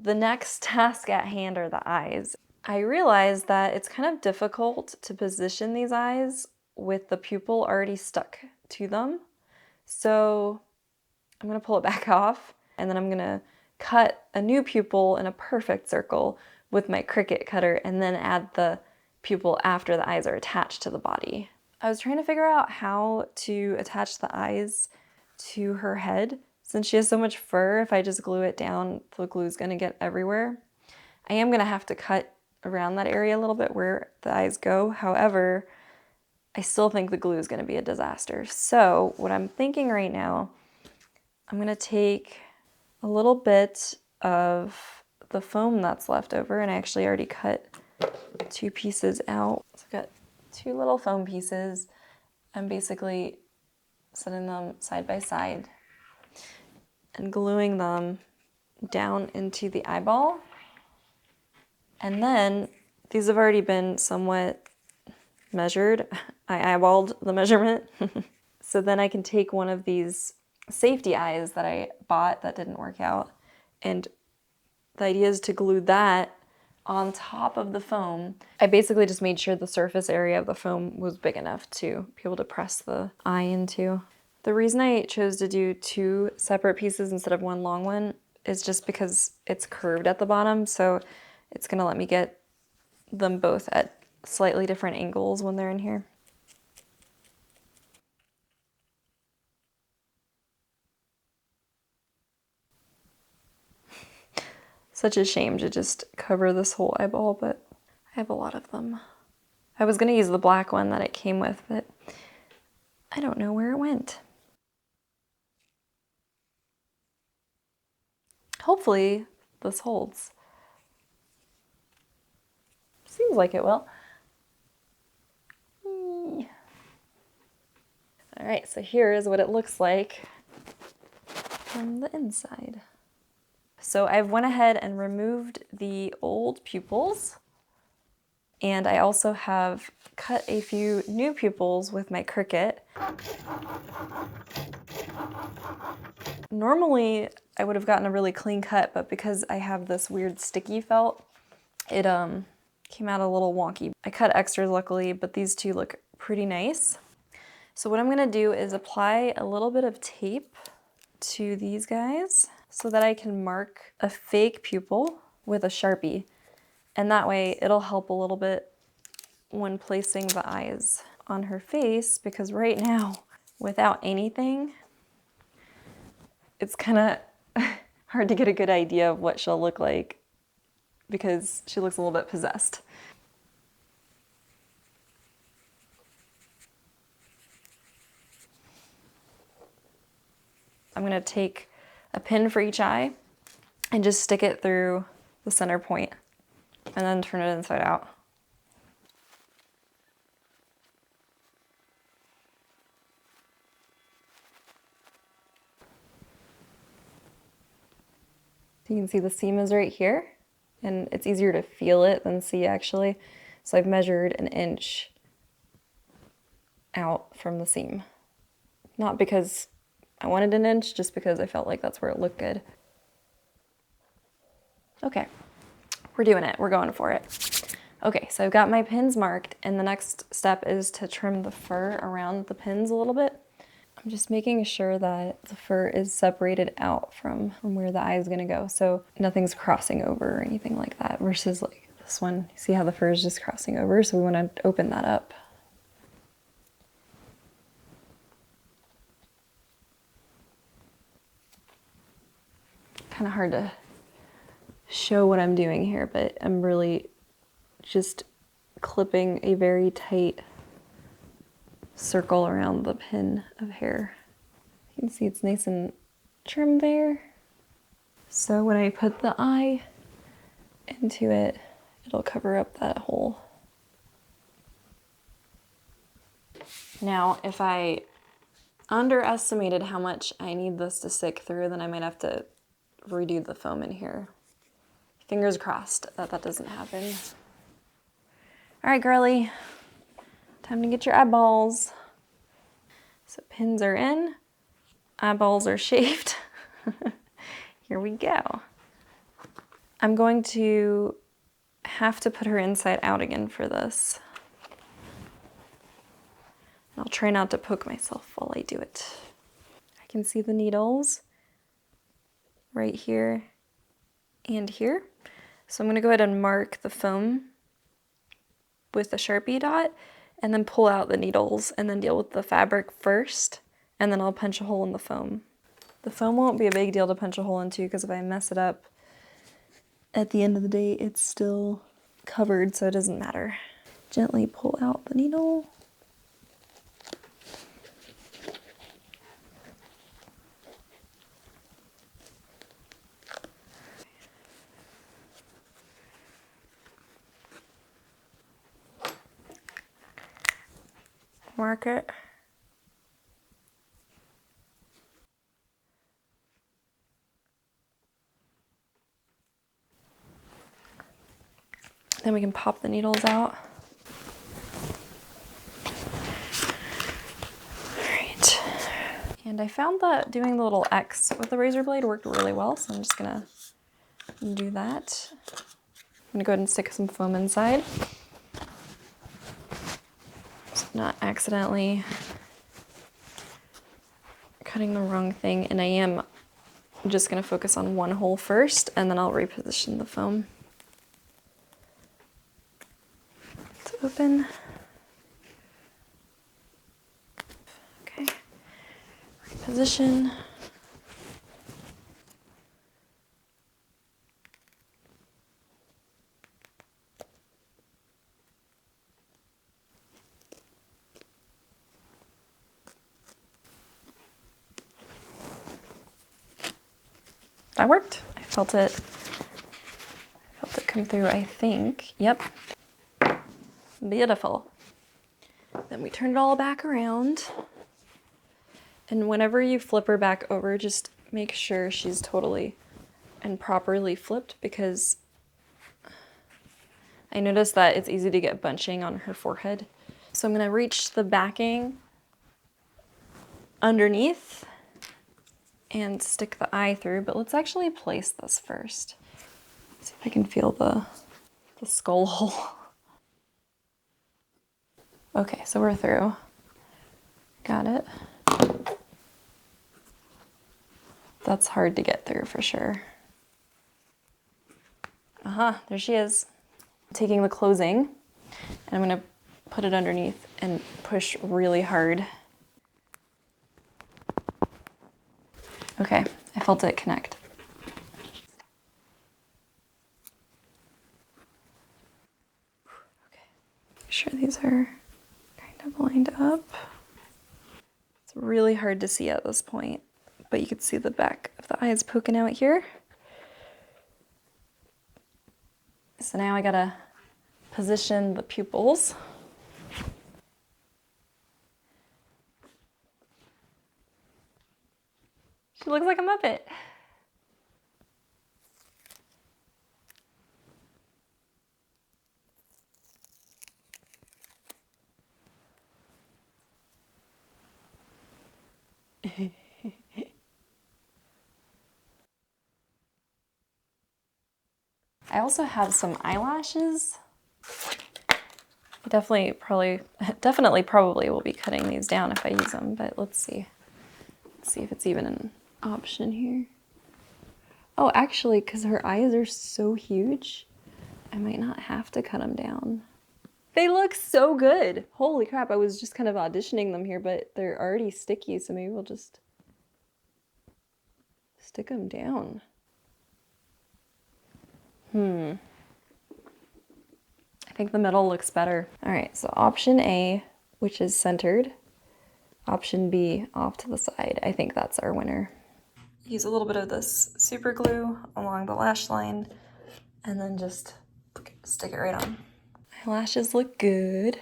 The next task at hand are the eyes. I realized that it's kind of difficult to position these eyes with the pupil already stuck to them. So I'm gonna pull it back off, and then I'm gonna cut a new pupil in a perfect circle with my Cricut cutter, and then add the pupil after the eyes are attached to the body. I was trying to figure out how to attach the eyes to her head. Since she has so much fur, if I just glue it down, the glue's gonna get everywhere. I am gonna have to cut around that area a little bit where the eyes go. However, I still think the glue is gonna be a disaster. So what I'm thinking right now, I'm gonna take a little bit of the foam that's left over, and I actually already cut 2 pieces out. So I've got 2 little foam pieces. I'm basically setting them side by side and gluing them down into the eyeball. And then these have already been somewhat measured. I eyeballed the measurement. So then I can take one of these safety eyes that I bought that didn't work out, and the idea is to glue that on top of the foam. I basically just made sure the surface area of the foam was big enough to be able to press the eye into. The reason I chose to do 2 separate pieces instead of 1 long one is just because it's curved at the bottom, so it's gonna let me get them both at slightly different angles when they're in here. Such a shame to just cover this whole eyeball, but I have a lot of them. I was gonna use the black one that it came with, but I don't know where it went. Hopefully this holds. Seems like it will. All right, so here is what it looks like from the inside. So I've went ahead and removed the old pupils, and I also have cut a few new pupils with my Cricut. Normally I would have gotten a really clean cut, but because I have this weird sticky felt, it came out a little wonky. I cut extras luckily, but these 2 look pretty nice. So what I'm gonna do is apply a little bit of tape to these guys so that I can mark a fake pupil with a Sharpie. And that way it'll help a little bit when placing the eyes on her face, because right now, without anything, it's kind of hard to get a good idea of what she'll look like because she looks a little bit possessed. I'm gonna take a pin for each eye and just stick it through the center point and then turn it inside out. You can see the seam is right here, and it's easier to feel it than see actually. So I've measured 1 inch out from the seam. Not because I wanted 1 inch, just because I felt like that's where it looked good. Okay, we're doing it, we're going for it. Okay, so I've got my pins marked, and the next step is to trim the fur around the pins a little bit. I'm just making sure that the fur is separated out from where the eye is gonna go, so nothing's crossing over or anything like that, versus like this one. See how the fur is just crossing over, so we wanna open that up. Kind of hard to show what I'm doing here, but I'm really just clipping a very tight circle around the pin of hair. You can see it's nice and trimmed there. So when I put the eye into it, it'll cover up that hole. Now, if I underestimated how much I need this to stick through, then I might have to redo the foam in here. Fingers crossed that that doesn't happen. All right, girly, time to get your eyeballs. So pins are in, eyeballs are shaved. Here we go. I'm going to have to put her inside out again for this. I'll try not to poke myself while I do it. I can see the needles right here and here. So I'm gonna go ahead and mark the foam with a Sharpie dot and then pull out the needles and then deal with the fabric first, and then I'll punch a hole in the foam. The foam won't be a big deal to punch a hole into because if I mess it up, at the end of the day, it's still covered, so it doesn't matter. Gently pull out the needle. Mark it. Then we can pop the needles out. Alright. And I found that doing the little X with the razor blade worked really well, so I'm just gonna do that. I'm gonna go ahead and stick some foam inside. So I'm not accidentally cutting the wrong thing, and I am just gonna focus on one hole first, and then I'll reposition the foam. It's open. Okay, reposition. That worked. I felt it come through, I think. Yep. Beautiful. Then we turn it all back around. And whenever you flip her back over, just make sure she's totally and properly flipped, because I noticed that it's easy to get bunching on her forehead. So I'm gonna reach the backing underneath and stick the eye through, but let's actually place this first. See if I can feel the skull hole. Okay, so we're through. Got it. That's hard to get through for sure. There she is. Taking the closing, and I'm gonna put it underneath and push really hard. Okay, I felt it connect. Okay, make sure these are kind of lined up. It's really hard to see at this point, but you can see the back of the eyes poking out here. So now I gotta position the pupils. She looks like a Muppet. I also have some eyelashes. I definitely probably will be cutting these down if I use them, but let's see. Let's see if it's even an option here. Oh, actually, because her eyes are so huge, I might not have to cut them down. They look so good. Holy crap, I was just kind of auditioning them here, but they're already sticky, so maybe we'll just stick them down. I think the middle looks better. All right, so option A, which is centered. Option B, off to the side. I think that's our winner. Use a little bit of this super glue along the lash line and then just stick it right on. Eyelashes look good.